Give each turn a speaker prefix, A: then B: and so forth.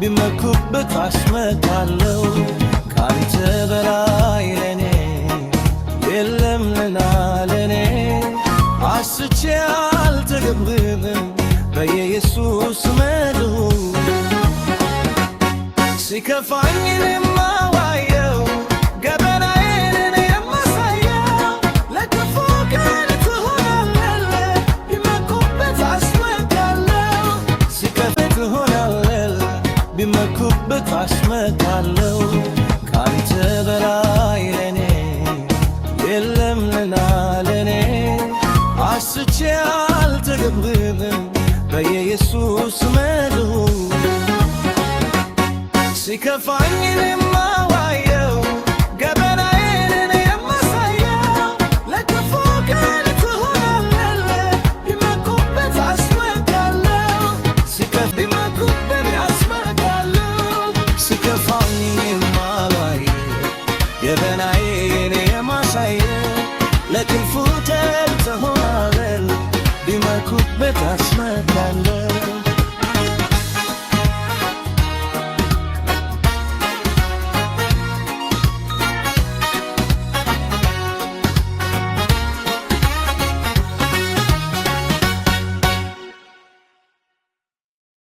A: ቢመኩበት አስመካለው ካንተ በላይ ለኔ የለም ሌላ ለኔ አስቼ አልተገብርም በኢየሱስ መዱ ሲከፋኝ የማዋየው ገበናዬን የማሳየው ለክፉ ቀን ትሆናለህ ቢመኩበት አስመካለው ሲከፋኝ ትሆናለህ ቢመኩበት አስመካለው ካንተ በላይ ለኔ የለም ሌላ ለኔ አስቼ አልተገብርም በኢየሱስ መዱ ሲከፋኝ የማዋየው ገበናዬን የማሳየው ለክፉ ቀን ትሆናለህ ቢመኩበት አስመካለው ቢመኩበት አስመካለው ሲከፋኝ የማዋየው ገበናዬን የማሳየው ለክፉ ቀን ትሆናለህ ቢመኩበት አስመካለው